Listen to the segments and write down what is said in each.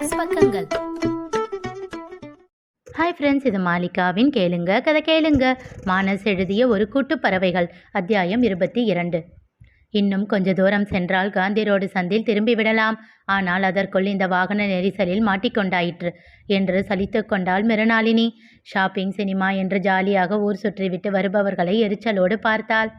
Minus பக்கங்கள். Hi friends, இது மாலிகாவின் கேளுங்க கதை கேளுங்க. மானஸ் எழுதிய ஒரு கூட்டு பறவைகள், அத்தியாயம் 22. இன்னும் கொஞ்ச தூரம் சென்றால் காந்தி ரோடு சந்தில் திரும்பி விடலாம். ஆனால் அதற்குள் இந்த வாகன நெரிசலில் மாட்டிக்கொண்டாயிற்று என்று சலித்து கொண்டாள் மிருணாளினி. ஷாப்பிங், சினிமா என்று ஜாலியாக ஊர் சுற்றிவிட்டு வருபவர்களை எரிச்சலோடு பார்த்தாள்.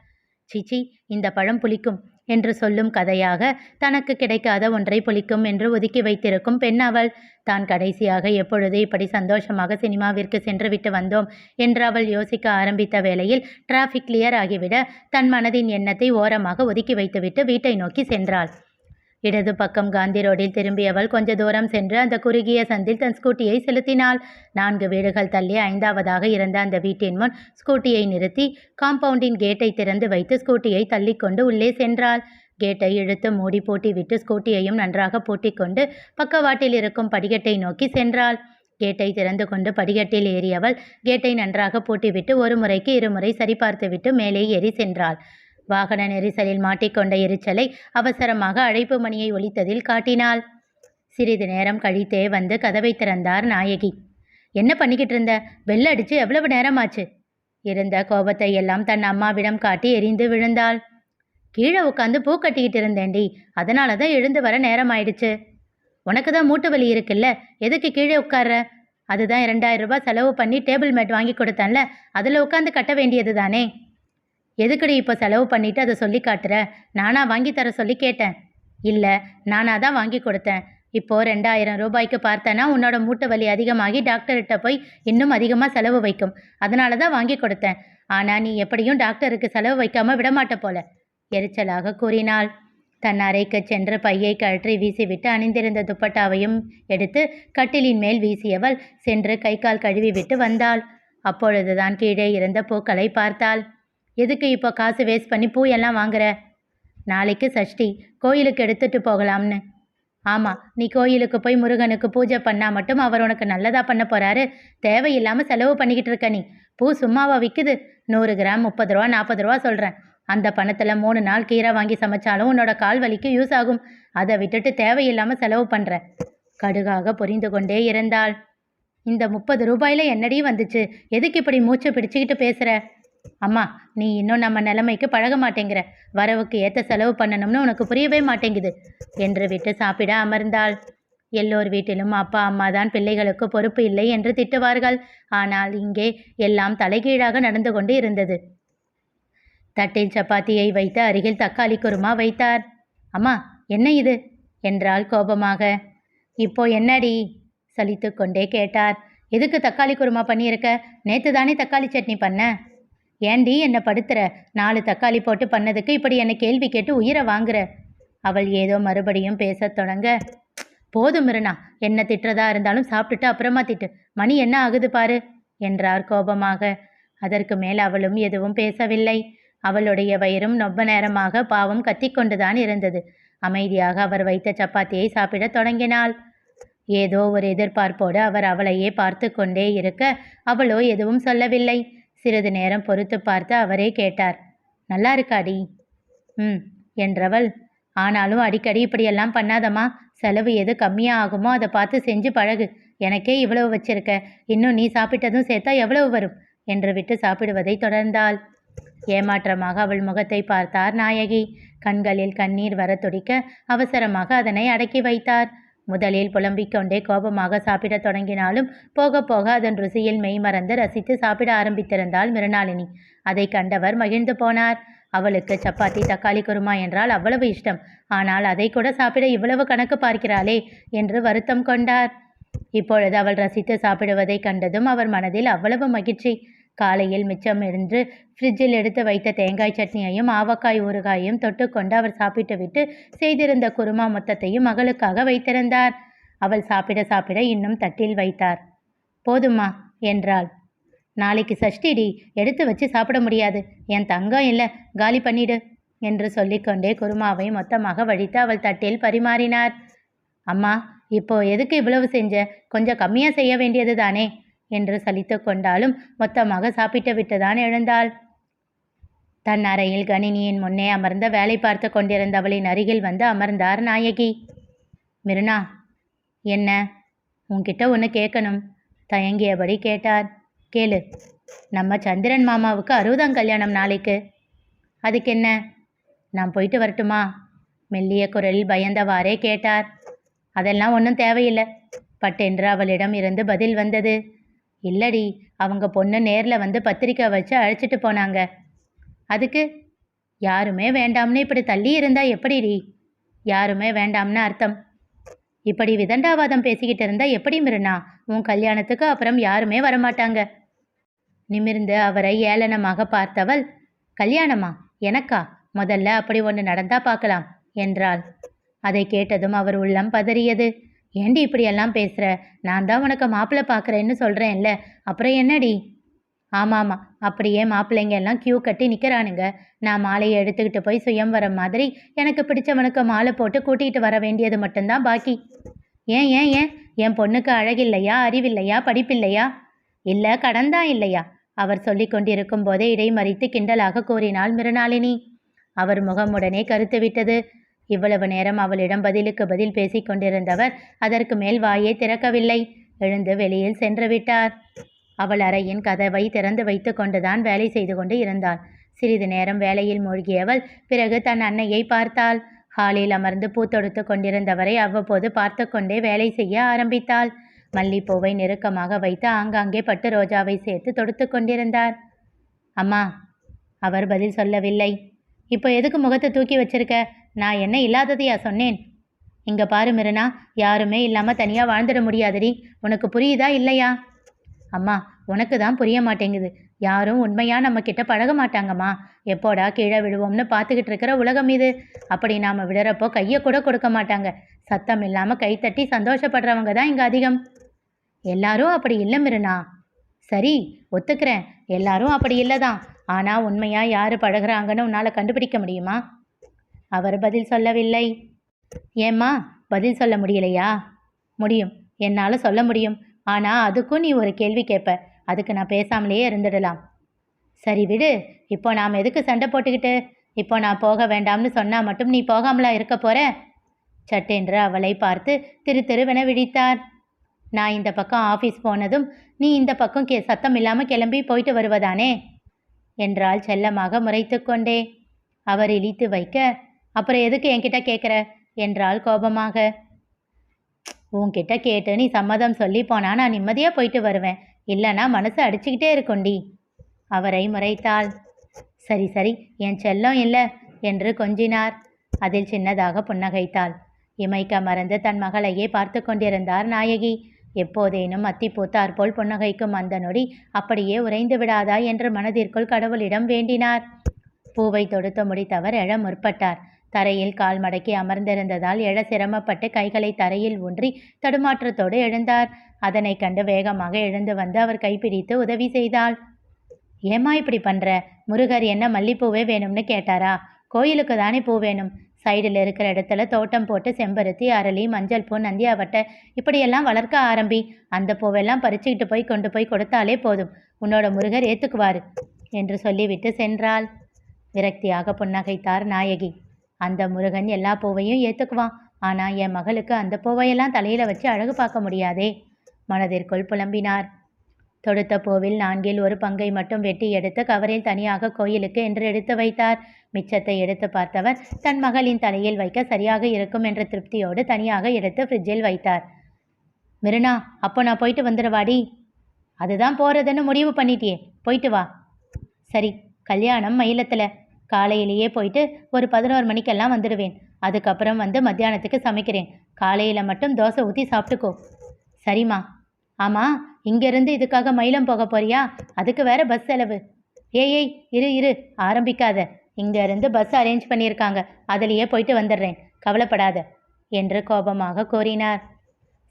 சிச்சி, இந்த பழம் புளிக்கும் என்று சொல்லும் கதையாக தனக்கு கிடைக்காத ஒன்றை புளிக்கும் என்று ஒதுக்கி வைத்திருக்கும் பெண் அவள். தான் கடைசியாக எப்பொழுது இப்படி சந்தோஷமாக சினிமாவிற்கு சென்று விட்டு வந்தோம் என்று அவள் யோசிக்க ஆரம்பித்த வேளையில் டிராஃபிக் கிளியர் ஆகிவிட தன் மனதின் எண்ணத்தை ஓரமாக ஒதுக்கி வைத்துவிட்டு வீட்டை நோக்கி சென்றாள். இடது பக்கம் காந்தி ரோடில் திரும்பியவள் கொஞ்ச தூரம் சென்று அந்த குறுகிய சந்தில் தன் ஸ்கூட்டியை செலுத்தினாள். 4 வீடுகள் தள்ளி 5வதாக இருந்த அந்த வீட்டின் முன் ஸ்கூட்டியை நிறுத்தி காம்பவுண்டின் கேட்டை திறந்து வைத்து ஸ்கூட்டியை தள்ளிக்கொண்டு உள்ளே சென்றாள். கேட்டை இழுத்து மூடி பூட்டிவிட்டு ஸ்கூட்டியையும் நன்றாக பூட்டிக்கொண்டு பக்கவாட்டில் இருக்கும் படிக்கட்டை நோக்கி சென்றாள். கேட்டை திறந்து கொண்டு படிக்கட்டில் ஏறியவள் கேட்டை நன்றாக பூட்டிவிட்டு ஒரு முறைக்கு 2 முறை சரிபார்த்துவிட்டு மேலே ஏறி சென்றாள். வாகன நெரிசலில் மாட்டிக்கொண்ட எரிச்சலை அவசரமாக அழைப்பு மணியை ஒலித்ததில் காட்டினாள். சிறிது நேரம் கழித்தே வந்து கதவை திறந்தார் நாயகி. என்ன பண்ணிக்கிட்டு இருந்த? வெள்ள அடிச்சு எவ்வளவு நேரமாச்சு? இருந்த கோபத்தை எல்லாம் தன் அம்மாவிடம் காட்டி எரிந்து விழுந்தாள். கீழே உட்காந்து பூ கட்டிக்கிட்டு இருந்தேன்டி, அதனால தான் எழுந்து வர நேரம் ஆயிடுச்சு. உனக்கு தான் மூட்டு வலி இருக்குல்ல, எதுக்கு கீழே உட்கார்ற? அதுதான் 2000 ரூபாய் செலவு பண்ணி டேபிள் மேட் வாங்கி கொடுத்தேன்ல, அதில் உட்காந்து கட்ட வேண்டியது தானே. எதுக்குடி இப்போ செலவு பண்ணிவிட்டு அதை சொல்லி காட்டுற? நானா வாங்கி தர சொல்லி கேட்டேன்? இல்லை, நானாக தான் வாங்கி கொடுத்தேன். இப்போது 2000 ரூபாய்க்கு பார்த்தேன்னா உன்னோட மூட்டு வலி அதிகமாகி டாக்டர்கிட்ட போய் இன்னும் அதிகமாக செலவு வைக்கும். அதனால தான் வாங்கி கொடுத்தேன். ஆனால் நீ எப்படியும் டாக்டருக்கு செலவு வைக்காமல் விடமாட்ட போல எரிச்சலாக கூறினாள். தன் அறைக்கு சென்று பையை கழற்றி வீசிவிட்டு அணிந்திருந்த துப்பட்டாவையும் எடுத்து கட்டிலின் மேல் வீசியவள் சென்று கை கால் கழுவி விட்டு வந்தாள். அப்பொழுதுதான் கீழே இருந்த பூக்களை பார்த்தாள். எதுக்கு இப்போ காசு வேஸ்ட் பண்ணி பூ எல்லாம் வாங்குற? நாளைக்கு சஷ்டி, கோயிலுக்கு எடுத்துட்டு போகலாம்னு. ஆமாம், நீ கோயிலுக்கு போய் முருகனுக்கு பூஜை பண்ணால் மட்டும் அவர் உனக்கு நல்லதாக பண்ண போகிறாரு. தேவையில்லாமல் செலவு பண்ணிக்கிட்டு இருக்க நீ. பூ சும்மாவா விற்குது? 100 கிராம் 30 ரூபா 40 ரூபா சொல்கிறேன். அந்த பணத்தில் 3 நாள் கீரை வாங்கி சமைச்சாலும் உன்னோட கால் வலிக்கு யூஸ் ஆகும். அதை விட்டுட்டு தேவையில்லாமல் செலவு பண்ணுற. கடுகாக புரிந்து கொண்டே இருந்தாள். இந்த 30 ரூபாயில் என்னடி வந்துச்சு? எதுக்கு இப்படி மூச்சு பிடிச்சிக்கிட்டு பேசுகிற? அம்மா, நீ இன்னும் நம்ம நிலைமைக்கு பழக மாட்டேங்கிற. வரவுக்கு ஏற்ற செலவு பண்ணணும்னு உனக்கு புரியவே மாட்டேங்குது என்று விட்டு சாப்பிட அமர்ந்தாள். எல்லோர் வீட்டிலும் அப்பா அம்மா தான் பிள்ளைகளுக்கு பொறுப்பு இல்லை என்று திட்டுவார்கள். ஆனால் இங்கே எல்லாம் தலைகீழாக நடந்து கொண்டு இருந்தது. தட்டில் சப்பாத்தியை வைத்து அருகில் தக்காளி குருமா வைத்தார். அம்மா, என்ன இது என்றாள் கோபமாக. இப்போ என்னடி? சலித்து கொண்டே கேட்டார். எதுக்கு தக்காளி குருமா பண்ணியிருக்க? நேற்று தானே தக்காளி சட்னி பண்ண. ஏண்டி என்ன படுத்துற? 4 தக்காளி போட்டு பண்ணதுக்கு இப்படி என்னை கேள்வி கேட்டு உயிரை வாங்குற. அவள் ஏதோ மறுபடியும் பேசத் தொடங்க. போதும் மிருணா, என்ன திட்டுறதா இருந்தாலும் சாப்பிட்டுட்டு அப்புறமா திட்டு. மணி என்ன ஆகுது பாரு என்றார் கோபமாக. அதற்கு மேல் அவளும் எதுவும் பேசவில்லை. அவளுடைய வயிறும் ரொம்ப நேரமாக பாவம் கத்திக்கொண்டுதான் இருந்தது. அமைதியாக அவர் வைத்த சப்பாத்தியை சாப்பிடத் தொடங்கினாள். ஏதோ ஒரு எதிர்பார்ப்போடு அவர் அவளையே பார்த்து கொண்டே இருக்க அவளோ எதுவும் சொல்லவில்லை. சிறிது நேரம் பொறுத்து பார்த்து அவரே கேட்டார். நல்லா இருக்காடி? என்றவள். ஆனாலும் அடிக்கடி இப்படியெல்லாம் பண்ணாதம்மா. செலவு எது கம்மியாக ஆகுமோ அதை பார்த்து செஞ்சு பழகு. எனக்கே இவ்வளவு வச்சிருக்க, இன்னும் நீ சாப்பிட்டதும் சேர்த்தா எவ்வளவு வரும் என்று விட்டு சாப்பிடுவதை தொடர்ந்தாள். ஏமாற்றமாக அவள் முகத்தை பார்த்தார் நாயகி. கண்களில் கண்ணீர் வர துடிக்க அவசரமாக அதனை அடக்கி வைத்தார். முதலில் புலம்பிக் கொண்டே கோபமாக சாப்பிடத் தொடங்கினாலும் போக போக அதன் ருசியில் மெய் மறந்து ரசித்து சாப்பிட ஆரம்பித்திருந்தாள் மிருணாளினி. அதை கண்டவர் மகிழ்ந்து போனார். அவளுக்கு சப்பாத்தி தக்காளி குருமா என்றால் அவ்வளவு இஷ்டம். ஆனால் அதை கூட சாப்பிட இவ்வளவு கணக்கு பார்க்கிறாளே என்று வருத்தம் கொண்டார். இப்பொழுது அவள் ரசித்து சாப்பிடுவதை கண்டதும் அவர் மனதில் அவ்வளவு மகிழ்ச்சி. காலையில் மிச்சம் என்று ஃப்ரிட்ஜில் எடுத்து வைத்த தேங்காய் சட்னியையும் ஆவக்காய் ஊறுகாயையும் தொட்டுக்கொண்டு அவர் சாப்பிட்டு விட்டு செய்திருந்த குருமா மொத்தத்தையும் மகளுக்காக வைத்திருந்தார். அவள் சாப்பிட சாப்பிட இன்னும் தட்டில் வைத்தார். போதுமா என்றாள். நாளைக்கு சஷ்டிடி, எடுத்து வச்சு சாப்பிட முடியாது. என் தங்கம் இல்லை, காலி பண்ணிடு என்று சொல்லிக்கொண்டே குருமாவை மொத்தமாக வடித்து அவள் தட்டில் பரிமாறினார். அம்மா, இப்போ எதுக்கு இவ்வளவு செஞ்ச? கொஞ்சம் கம்மியாக செய்ய வேண்டியது தானே என்று சலித்து கொண்டாலும் மொத்தமாக சாப்பிட்டு விட்டுதான் எழுந்தாள். தன் அறையில் கணினியின் முன்னே அமர்ந்த வேலை பார்த்து கொண்டிருந்தவளின் அருகில் வந்து அமர்ந்தார் நாயகி. மிருணா, என்ன உன்கிட்ட ஒன்று கேட்கணும். தயங்கியபடி கேட்டார். கேளு. நம்ம சந்திரன் மாமாவுக்கு 60ஆம் கல்யாணம் நாளைக்கு. அதுக்கு என்ன? நான் போயிட்டு வரட்டுமா? மெல்லிய குரலில் பயந்தவாறே கேட்டார். அதெல்லாம் ஒன்றும் தேவையில்லை, பட்டென்று அவளிடம் இருந்து பதில் வந்தது. இல்லடி, அவங்க பொண்ணு நேரில் வந்து பத்திரிக்கை வச்சு அழைச்சிட்டு போனாங்க. அதுக்கு? யாருமே வேண்டாம்னு இப்படி தள்ளி இருந்தா எப்படிடி? யாருமே வேண்டாம்னு அர்த்தம். இப்படி விதண்டாவாதம் பேசிக்கிட்டு இருந்தா எப்படி மிருனா? உன் கல்யாணத்துக்கு அப்புறம் யாருமே வரமாட்டாங்க. நிமிர்ந்து அவரை ஏளனமாக பார்த்தவள், கல்யாணமா? எனக்கா? முதல்ல அப்படி ஒன்று நடந்தா பார்க்கலாம் என்றாள். அதை கேட்டதும் அவர் உள்ளம் பதறியது. ஏண்டி இப்படியெல்லாம் பேசுற? நான் தான் உனக்கு மாப்பிள்ளை பார்க்குறேன்னு சொல்கிறேன்ல, அப்புறம் என்னடி? ஆமாம், அப்படியே மாப்பிள்ளைங்க எல்லாம் கியூ கட்டி நிற்கிறானுங்க. நான் மாலையை எடுத்துக்கிட்டு போய் சுயம்வரம் மாதிரி எனக்கு பிடிச்சவனுக்கு மாலை போட்டு கூட்டிகிட்டு வர வேண்டியது மட்டும்தான் பாக்கி. ஏன் ஏன் ஏன் என் பொண்ணுக்கு அழகில்லையா, அறிவில்லையா, படிப்பில்லையா? இல்லை, கடன்தான் இல்லையா? அவர் சொல்லி கொண்டிருக்கும் போதே இடைமறித்து கிண்டலாக கூறினாள் மிருணாளினி. அவர் முகம் உடனே கருத்து விட்டது. இவ்வளவு நேரம் அவளிடம் பதிலுக்கு பதில் பேசி கொண்டிருந்தவர் அதற்கு மேல் வாயை திறக்கவில்லை. எழுந்து வெளியில் சென்று விட்டார். அவள் அறையின் கதவை திறந்து வைத்து கொண்டுதான் வேலை செய்து கொண்டு இருந்தாள். சிறிது நேரம் வேலையில் மூழ்கியவள் பிறகு தன் அன்னையை பார்த்தாள். ஹாலில் அமர்ந்து பூ தொடுத்து கொண்டிருந்தவரை அவ்வப்போது பார்த்து கொண்டே வேலை செய்ய ஆரம்பித்தாள். மல்லிப்பூவை நெருக்கமாக வைத்து ஆங்காங்கே பட்டு ரோஜாவை சேர்த்து தொடுத்து கொண்டிருந்தார். அம்மா. அவர் பதில் சொல்லவில்லை. இப்போ எதுக்கு முகத்தை தூக்கி வச்சிருக்க? நான் என்ன இல்லாததையா சொன்னேன்? இங்க பாரு மிருனா, யாருமே இல்லாம தனியா வாழ்ந்துட முடியாதடி. உனக்கு புரியுதா இல்லையா? அம்மா, உனக்கு தான் புரிய மாட்டேங்குது. யாரும் உண்மையா நம்ம கிட்ட பழக மாட்டாங்கம்மா. எப்போடா கீழே விழுவோம்னு பார்த்துக்கிட்டு இருக்கிற உலகம் இது. அப்படி நாம விடுறப்போ கையை கூட கொடுக்க மாட்டாங்க. சத்தம் இல்லாம கைத்தட்டி சந்தோஷப்படுறவங்க தான் இங்க அதிகம். எல்லாரும் அப்படி இல்லை மிருனா. சரி, ஒத்துக்கிறேன், எல்லாரும் அப்படி இல்லைதான். ஆனா உண்மையா யாரு பழகுறாங்கன்னு உன்னால கண்டுபிடிக்க முடியுமா? அவர் பதில் சொல்லவில்லை. ஏம்மா, பதில் சொல்ல முடியலையா? முடியும், என்னால் சொல்ல முடியும். ஆனால் அதுக்கும் நீ ஒரு கேள்வி கேட்ப. அதுக்கு நான் பேசாமலேயே இருந்துடலாம். சரி விடு, இப்போ நாம் எதுக்கு சண்டை போட்டுக்கிட்டு? இப்போ நான் போக வேண்டாம்னு சொன்னால் மட்டும் நீ போகாமலா இருக்க போற? சட்டென்று அவளை பார்த்து திரு திருவென விழித்தார். நான் இந்த பக்கம் ஆஃபீஸ் போனதும் நீ இந்த பக்கம் சத்தம் இல்லாமல் கிளம்பி போயிட்டு வருவதானே என்றாள் செல்லமாக முறைத்து கொண்டே. அவர் இழித்து வைக்க, அப்புறம் எதுக்கு என்கிட்ட கேட்குற என்றாள் கோபமாக. உன்கிட்ட கேட்டு நீ சம்மதம் சொல்லி போனா நான் நிம்மதியாக போயிட்டு வருவேன். இல்லைனா மனசு அடிச்சுக்கிட்டே இருக்கும்டி. அவரை முறைத்தாள். சரி சரி, என் செல்லம் இல்லை என்று கொஞ்சினார். அதில் சின்னதாக புன்னகைத்தாள். இமைக்க மறந்து தன் மகளையே பார்த்து கொண்டிருந்தார் நாயகி. எப்போதேனும் அத்திப்பூத்தார் போல் புன்னகைக்கும் அந்த நொடி அப்படியே உறைந்து விடாதா என்று மனதிற்குள் கடவுளிடம் வேண்டினார். பூவை தொடுத்து முடித்தவர் எழ முற்பட்டார். தரையில் கால் மடக்கி அமர்ந்திருந்ததால் எழ சிரமப்பட்டு கைகளை தரையில் ஊன்றி தடுமாற்றத்தோடு எழுந்தார். அதனை கண்டு வேகமாக எழுந்து வந்து அவர் கைப்பிடித்து உதவி செய்தாள். ஏமா இப்படி பண்ற? முருகர் என்ன மல்லிப்பூவே வேணும்னு கேட்டாரா? கோயிலுக்கு தானே பூ வேணும். சைடில் இருக்கிற இடத்துல தோட்டம் போட்டு செம்பருத்தி, அரளி, மஞ்சள் பூ, நந்தியாவட்டை இப்படியெல்லாம் வளர்க்க ஆரம்பி. அந்த பூவெல்லாம் பறிச்சுக்கிட்டு போய் கொண்டு போய் கொடுத்தாலே போதும். உன்னோட முருகர் ஏற்றுக்குவாரு என்று சொல்லிவிட்டு சென்றாள். விரக்தியாக புன்னகைத்தார் நாயகி. அந்த முருகன் எல்லா பூவையும் ஏற்றுக்குவான். ஆனால் என் மகளுக்கு அந்த பூவையெல்லாம் தலையில் வச்சு அழகு பார்க்க முடியாதே மனதிற்குள் புலம்பினார். தொடுத்த பூவில் 1/4 பங்கை மட்டும் வெட்டி எடுத்து கவரில் தனியாக கோயிலுக்கு என்று எடுத்து வைத்தார். மிச்சத்தை எடுத்து பார்த்தவர் தன் மகளின் தலையில் வைக்க சரியாக இருக்கும் என்ற திருப்தியோடு தனியாக எடுத்து ஃப்ரிட்ஜில் வைத்தார். மிருனா, அப்போ நான் போயிட்டு வந்துடுவாடி? அதுதான் போகிறதுன்னு முடிவு பண்ணிட்டியே, போயிட்டு வா. சரி, கல்யாணம் மயிலத்தில். காலையிலேயே போயிட்டு ஒரு 11 மணிக்கெல்லாம் வந்துடுவேன். அதுக்கப்புறம் வந்து மத்தியானத்துக்கு சமைக்கிறேன். காலையில் மட்டும் தோசை ஊற்றி சாப்பிட்டுக்கோ. சரிம்மா. ஆமாம், இங்கேருந்து இதுக்காக மயிலம் போக போறியா? அதுக்கு வேற பஸ் செலவு. ஏய் இரு ஆரம்பிக்காத. இங்கேருந்து பஸ் அரேஞ்ச் பண்ணியிருக்காங்க, அதிலேயே போயிட்டு வந்துடுறேன், கவலைப்படாத என்று கோபமாக கூறினார்.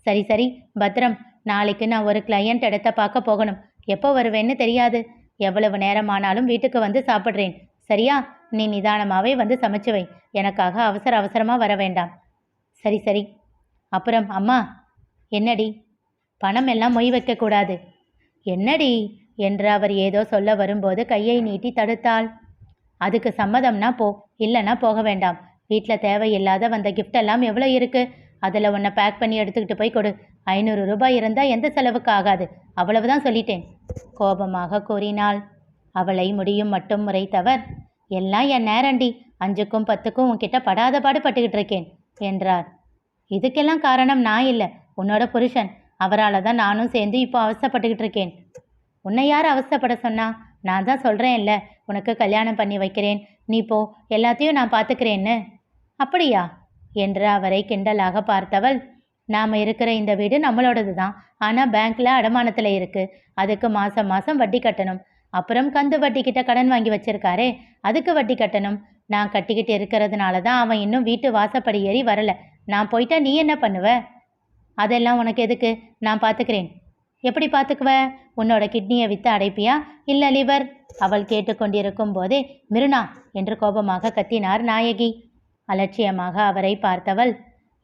சரி சரி, பத்திரம். நாளைக்கு நான் ஒரு கிளையண்ட் இடத்த பார்க்க போகணும். எப்போ வருவேன்னு தெரியாது. எவ்வளவு நேரமானாலும் வீட்டுக்கு வந்து சாப்பிட்றேன், சரியா? நீ நிதானமாகவே வந்து சமைச்சு வை. எனக்காக அவசரமாக வர வேண்டாம். சரி சரி. அப்புறம் அம்மா. என்னடி? பணம் எல்லாம் மொய் வைக்கக்கூடாது. என்னடி என்று அவர் ஏதோ சொல்ல வரும்போது கையை நீட்டி தடுத்தாள். அதுக்கு சம்மதம்னா போ, இல்லைன்னா போக வேண்டாம். வீட்டில் தேவையில்லாத வந்த கிஃப்டெல்லாம் எவ்வளோ இருக்குது, அதில் ஒன்றை பேக் பண்ணி எடுத்துக்கிட்டு போய் கொடு. 500 ரூபாய் இருந்தால் எந்த செலவுக்கு ஆகாது, அவ்வளவுதான் சொல்லிட்டேன் கோபமாக கூறினாள். அவளை முடியும் மட்டும் முறைத்தவர், எல்லாம் என் நேரண்டி, 5க்கும் 10க்கும் உன்கிட்ட படாத பாடுபட்டுக்கிட்டு இருக்கேன் என்றார். இதுக்கெல்லாம் காரணம் நான் இல்லை, உன்னோட புருஷன். அவரால் தான் நானும் சேர்ந்து இப்போ அவஸ்தைப்பட்டுக்கிட்டு இருக்கேன். உன்னை யார் அவஸ்தைப்பட சொன்னா? நான் தான் சொல்கிறேன்ல, உனக்கு கல்யாணம் பண்ணி வைக்கிறேன், நீ போ, எல்லாத்தையும் நான் பார்த்துக்கிறேன்னு. அப்படியா என்று அவரை கிண்டலாக பார்த்தவள், நாம் இருக்கிற இந்த வீடு நம்மளோடது தான், ஆனால் பேங்க்கில் அடமானத்தில் இருக்குது. அதுக்கு மாதம் மாதம் வட்டி கட்டணும். அப்புறம் கந்து வட்டி கிட்ட கடன் வாங்கி வச்சிருக்காரே, அதுக்கு வட்டி கட்டணும். நான் கட்டிக்கிட்டு இருக்கிறதுனால தான் அவன் இன்னும் வீட்டு வாசப்படி ஏறி வரலை. நான் போயிட்டா நீ என்ன பண்ணுவ? அதெல்லாம் உனக்கு எதுக்கு? நான் பார்த்துக்கிறேன். எப்படி பார்த்துக்குவ? உன்னோட கிட்னியை விற்று அடைப்பியா, இல்லை லிவர்? அவள் கேட்டுக்கொண்டிருக்கும் போதே மிருனா என்று கோபமாக கத்தினார் நாயகி. அலட்சியமாக அவரை பார்த்தவள்,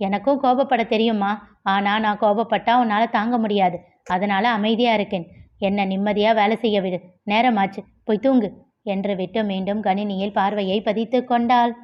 எனக்கும் கோபப்பட தெரியுமா, ஆனால் நான் கோபப்பட்டா உன்னால் தாங்க முடியாது, அதனால் அமைதியாக இருக்கேன். என்ன நிம்மதியாக வேலை செய்ய விடு, நேரமாச்சு, போய் தூங்கு என்று விட்டு மீண்டும் கணினியில் பார்வையை பதித்து கொண்டாள்.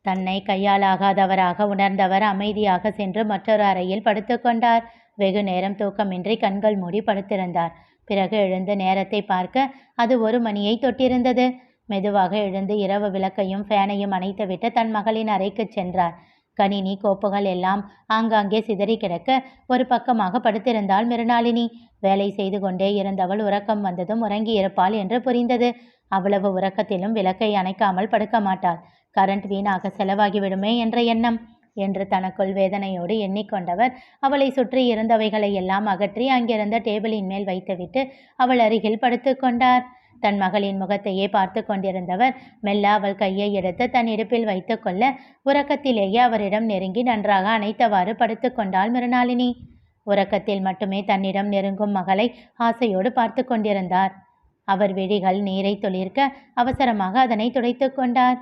தன்னை கையாலாகாதவராக உணர்ந்தவர் அமைதியாக சென்று மற்றொரு அறையில் படுத்து கொண்டார். வெகு நேரம் தூக்கமின்றி கண்கள் மூடி படுத்திருந்தார். பிறகு எழுந்து நேரத்தை பார்க்க அது 1 மணியை தொட்டிருந்தது. மெதுவாக எழுந்து இரவு விளக்கையும் ஃபேனையும் அணைத்துவிட்டு தன் மகளின் அறைக்கு சென்றார். கணினி கோப்புகள் எல்லாம் ஆங்காங்கே சிதறி கிடக்க ஒரு பக்கமாக படுத்திருந்தாள் மிருணாளினி. வேலை செய்து கொண்டே இருந்தவள் உறக்கம் வந்ததும் உறங்கி இருப்பாள் என்று புரிந்தது. அவ்வளவு உறக்கத்திலும் விளக்கை அணைக்காமல் படுக்க மாட்டாள். கரண்ட் வீணாக செலவாகிவிடுமே என்ற எண்ணம் என்று தனக்குள் வேதனையோடு எண்ணிக்கொண்டவர் அவளை சுற்றி இருந்தவைகளை எல்லாம் அகற்றி அங்கிருந்த டேபிளின் மேல் வைத்துவிட்டு அவள் அருகில் படுத்து கொண்டார். தன் மகளின் முகத்தையே பார்த்து கொண்டிருந்தவர் மெல்ல அவள் கையை எடுத்து தன் இடுப்பில் வைத்து கொள்ள உறக்கத்திலேயே அவரிடம் நெருங்கி நன்றாக அணைத்தவாறு படுத்து கொண்டாள் மிருணாளினி. உறக்கத்தில் மட்டுமே தன்னிடம் நெருங்கும் மகளை ஆசையோடு பார்த்து கொண்டிருந்தார். அவர் விழிகள் நீரை துளிர்க்க அவசரமாக அதனை துடைத்து கொண்டார்.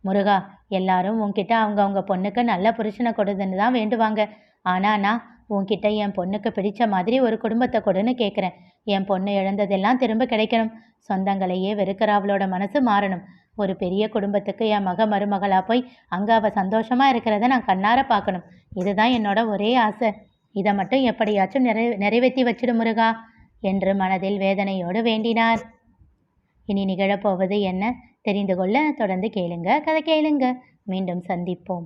முருகா, எல்லாரும் உன்கிட்ட அவங்க பொண்ணுக்கு நல்ல புருஷனை கொடுதுன்னு தான் வேண்டுவாங்க. ஆனால் நான் உன்கிட்ட என் பொண்ணுக்கு பிடிச்ச மாதிரி ஒரு குடும்பத்தை கொடுன்னு கேட்குறேன். என் பொண்ணு இழந்ததெல்லாம் திரும்ப கிடைக்கணும். சொந்தங்களையே வெறுக்கிற அவளோட மனசு மாறணும். ஒரு பெரிய குடும்பத்துக்கு என் மருமகளாக போய் அங்கே அவள் சந்தோஷமாக இருக்கிறத நான் கண்ணார பார்க்கணும். இதுதான் என்னோட ஒரே ஆசை. இதை மட்டும் எப்படியாச்சும் நிறைவேற்றி வச்சிடு முருகா என்று மனதில் வேதனையோடு வேண்டினார். இனி நிகழப்போவது என்ன தெரிந்து கொள்ள தொடர்ந்து கேளுங்க, கதை கேளுங்க. மீண்டும் சந்திப்போம்.